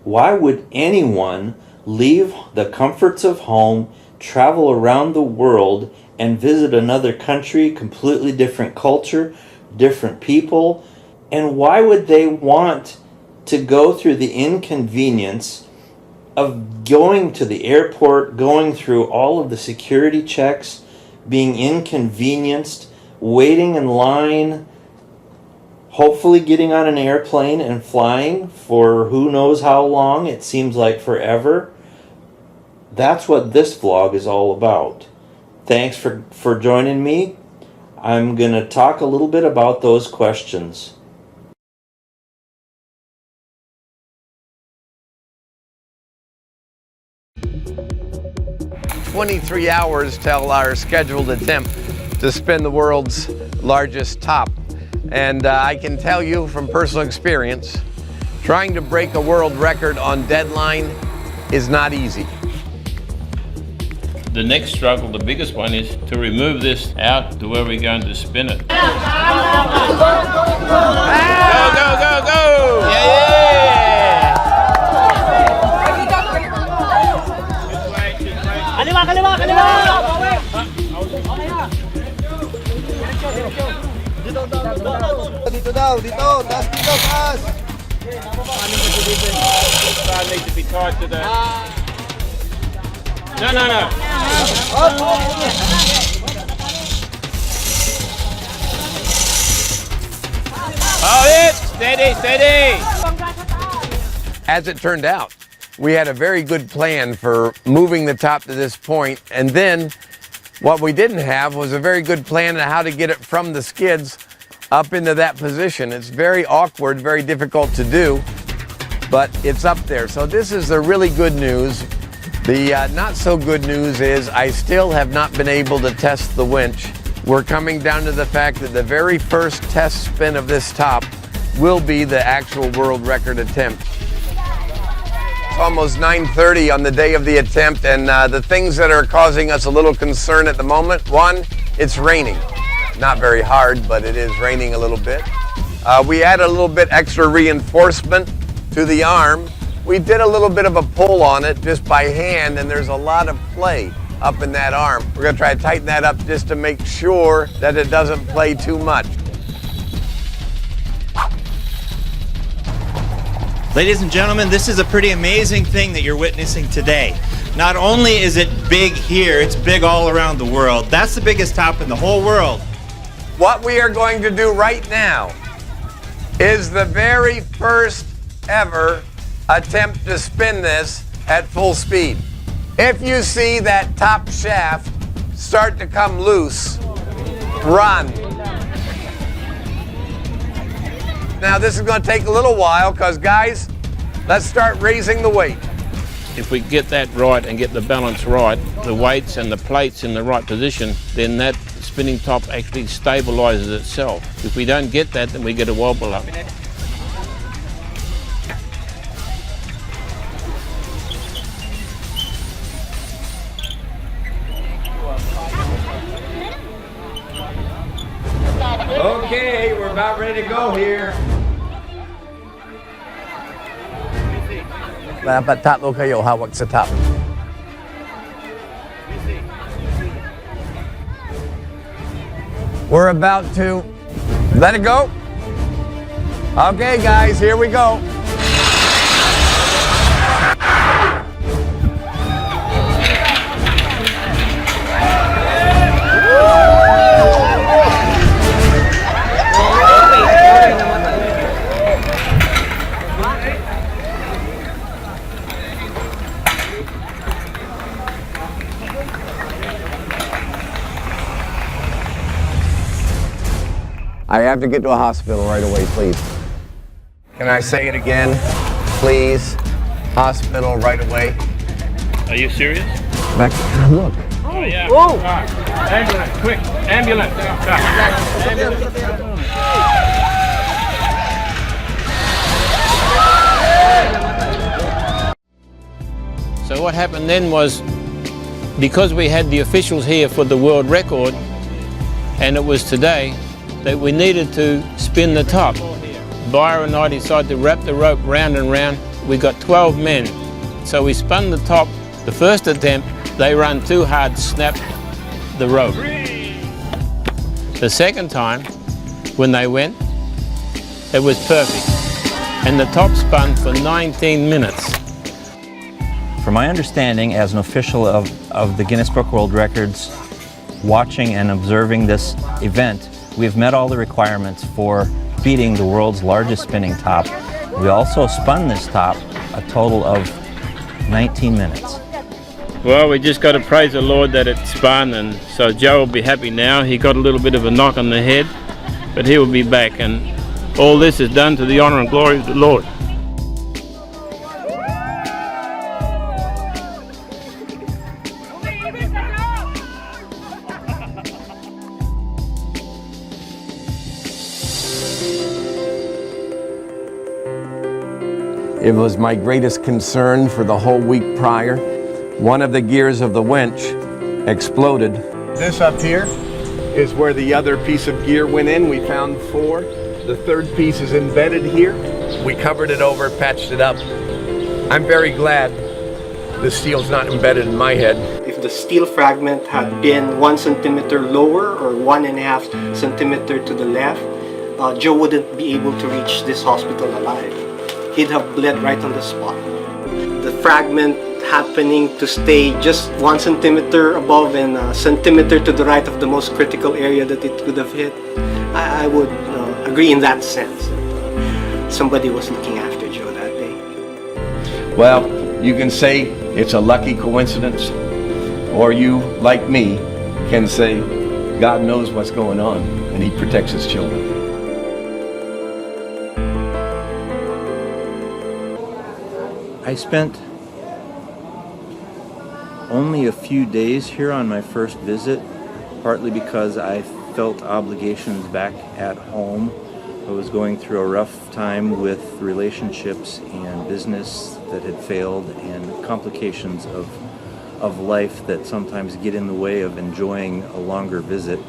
Why would anyone leave the comforts of home, travel around the world, and visit another country, completely different culture, different people? And why would they want to go through the inconvenience of going to the airport, going through all of the security checks, being inconvenienced, waiting in line, hopefully getting on an airplane and flying for who knows how long? It seems like forever. That's what this vlog is all about. Thanks for joining me. I'm going to talk a little bit about those questions. "23 hours till our scheduled attempt to spin the world's largest top. And I can tell you from personal experience, trying to break a world record on deadline is not easy. The next struggle, the biggest one, is to remove this out to where we're going to spin it. Go, go, go, go! Yeah! Kaliwa, kaliwa, kaliwa! Dito daw, dito, taas dito, taas! This side needs to be tied to the... No, no, no. Hold it! Steady, steady! As it turned out, we had a very good plan for moving the top to this point, and then what we didn't have was a very good plan on how to get it from the skids up into that position. It's very awkward, very difficult to do, but it's up there. So this is the really good news. The not so good news is I still have not been able to test the winch. We're coming down to the fact that the very first test spin of this top will be the actual world record attempt. It's almost 9:30 on the day of the attempt, and the things that are causing us a little concern at the moment: one, it's raining. Not very hard, but it is raining a little bit. We add a little bit extra reinforcement to the arm. We did a little bit of a pull on it just by hand, and there's a lot of play up in that arm. We're gonna try to tighten that up just to make sure that it doesn't play too much. Ladies and gentlemen, this is a pretty amazing thing that you're witnessing today. Not only is it big here, it's big all around the world. That's the biggest top in the whole world. What we are going to do right now is the very first ever attempt to spin this at full speed. If you see that top shaft start to come loose, run. Now this is going to take a little while because, guys, let's start raising the weight. If we get that right and get the balance right, the weights and the plates in the right position, then that spinning top actually stabilizes itself. If we don't get that, then we get a wobble up. Okay, we're about ready to go here. Dapat tatlo kayo hawak sa top. We're about to let it go. Okay, guys, here we go. I have to get to a hospital right away, please. Can I say it again? Please, hospital right away. Are you serious? Back, look. Oh, yeah. Whoa. Right. Ambulance, quick, ambulance. So what happened then was, because we had the officials here for the world record, and it was today, that we needed to spin the top. Byron and I decided to wrap the rope round and round, we got 12 men. So we spun the top. The first attempt, they run too hard, snapped the rope. The second time, when they went, it was perfect. And the top spun for 19 minutes. From my understanding as an official of the Guinness Book World Records, watching and observing this event, we've met all the requirements for beating the world's largest spinning top. We also spun this top a total of 19 minutes. Well, we just got to praise the Lord that it spun, and so Joe will be happy now. He got a little bit of a knock on the head, but he will be back, and all this is done to the honor and glory of the Lord. It was my greatest concern for the whole week prior. One of the gears of the winch exploded. This up here is where the other piece of gear went in. We found 4. The third piece is embedded here. We covered it over, patched it up. I'm very glad the steel's not embedded in my head. If the steel fragment had been 1 centimeter lower or 1.5 centimeter to the left, Joe wouldn't be able to reach this hospital alive. He'd have bled right on the spot. The fragment happening to stay just 1 centimeter above and a centimeter to the right of the most critical area that it could have hit, I would agree in that sense. Somebody was looking after Joe that day. Well, you can say it's a lucky coincidence, or you, like me, can say God knows what's going on and He protects His children. I spent only a few days here on my first visit, partly because I felt obligations back at home. I was going through a rough time with relationships and business that had failed and complications of life that sometimes get in the way of enjoying a longer visit.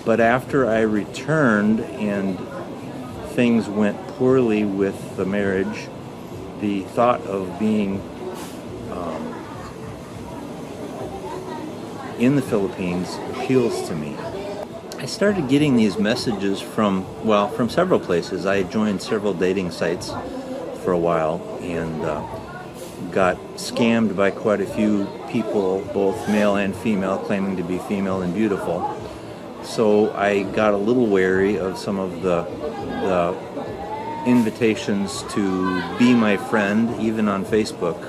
But after I returned and things went poorly with the marriage, the thought of being in the Philippines appeals to me. I started getting these messages from several places. I joined several dating sites for a while and got scammed by quite a few people, both male and female, claiming to be female and beautiful. So I got a little wary of some of the invitations to be my friend, even on Facebook.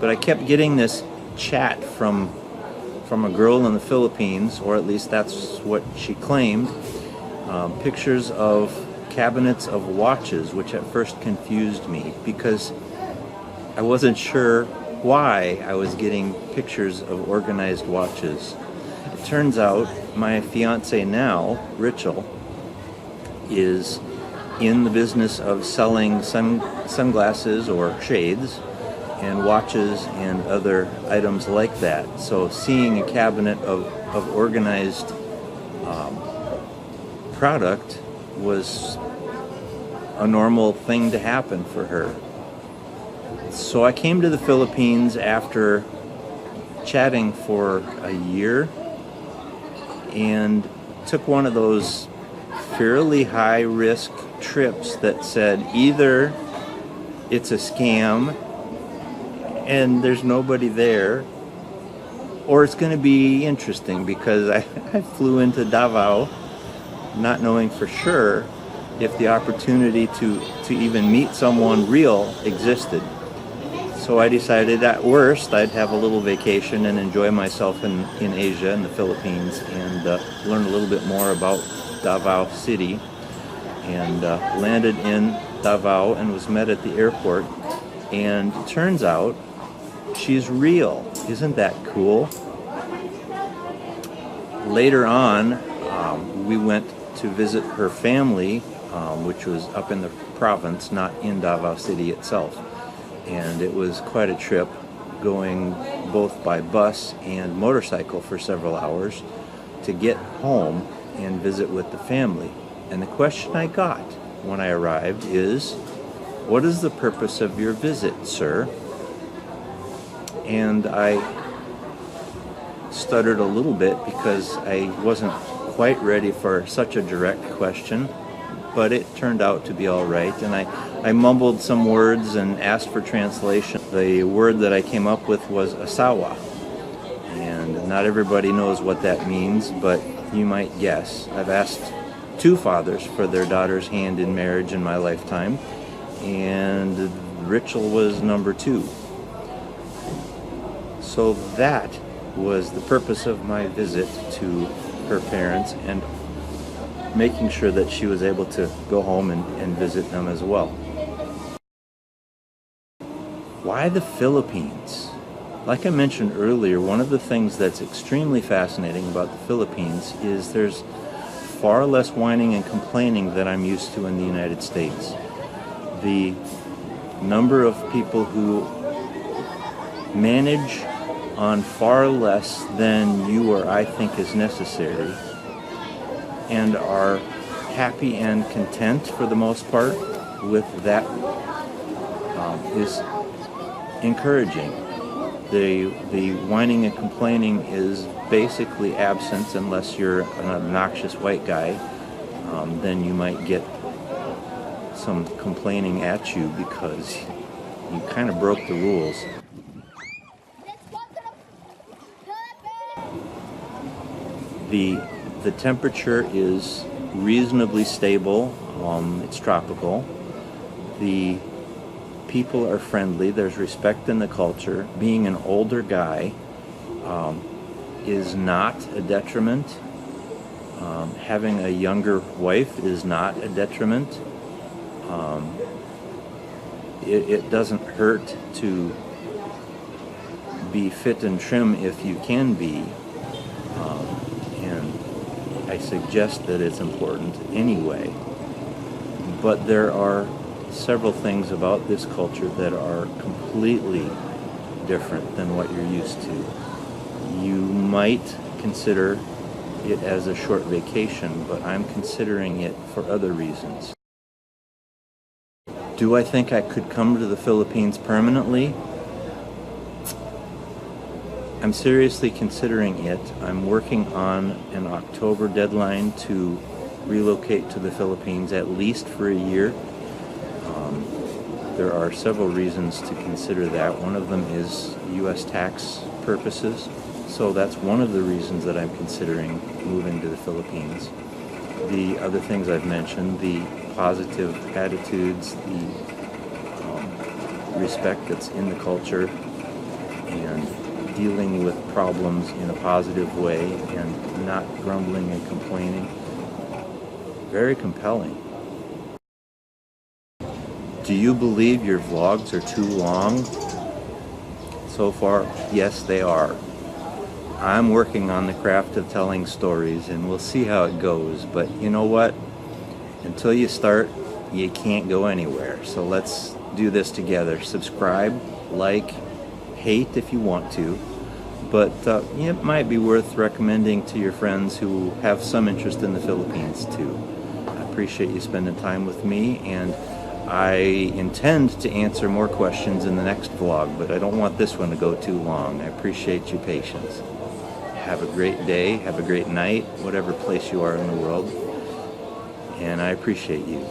But I kept getting this chat from a girl in the Philippines, or at least that's what she claimed, pictures of cabinets of watches, which at first confused me because I wasn't sure why I was getting pictures of organized watches. It turns out my fiance now, Rachel, is in the business of selling sunglasses or shades and watches and other items like that. So seeing a cabinet of organized product was a normal thing to happen for her. So I came to the Philippines after chatting for a year and took one of those fairly high-risk trips that said either it's a scam and there's nobody there, or it's going to be interesting, because I flew into Davao not knowing for sure if the opportunity to even meet someone real existed. So I decided at worst I'd have a little vacation and enjoy myself in Asia, in the Philippines, and learn a little bit more about Davao City, and landed in Davao and was met at the airport, and it turns out she's real. Isn't that cool? Later on, we went to visit her family, which was up in the province, not in Davao City itself. And it was quite a trip, going both by bus and motorcycle for several hours to get home and visit with the family. And the question I got when I arrived is, "What is the purpose of your visit, sir?" And I stuttered a little bit because I wasn't quite ready for such a direct question, but it turned out to be all right. And I mumbled some words and asked for translation. The word that I came up with was asawa. And not everybody knows what that means, but you might guess. I've asked 2 fathers for their daughter's hand in marriage in my lifetime, and Rachel was number 2. So that was the purpose of my visit to her parents, and making sure that she was able to go home and visit them as well. Why the Philippines? Like I mentioned earlier, one of the things that's extremely fascinating about the Philippines is there's far less whining and complaining than I'm used to in the United States. The number of people who manage on far less than you or I think is necessary and are happy and content for the most part with that is encouraging. The whining and complaining is basically absent unless you're an obnoxious white guy. Then you might get some complaining at you because you kind of broke the rules. The temperature is reasonably stable. It's tropical. The people are friendly. There's respect in the culture. Being an older guy is not a detriment. Having a younger wife is not a detriment. It doesn't hurt to be fit and trim if you can be. And I suggest that it's important anyway. But there are several things about this culture that are completely different than what you're used to. You might consider it as a short vacation, but I'm considering it for other reasons. Do I think I could come to the Philippines permanently? I'm seriously considering it. I'm working on an October deadline to relocate to the Philippines at least for a year. There are several reasons to consider that. One of them is U.S. tax purposes. So that's one of the reasons that I'm considering moving to the Philippines. The other things I've mentioned, the positive attitudes, the respect that's in the culture, and dealing with problems in a positive way and not grumbling and complaining. Very compelling. Do you believe your vlogs are too long? So far, yes, they are. I'm working on the craft of telling stories, and we'll see how it goes. But you know what? Until you start, you can't go anywhere. So let's do this together. Subscribe, like, hate if you want to. But it might be worth recommending to your friends who have some interest in the Philippines too. I appreciate you spending time with me, and I intend to answer more questions in the next vlog, but I don't want this one to go too long. I appreciate your patience. Have a great day, have a great night, whatever place you are in the world, and I appreciate you.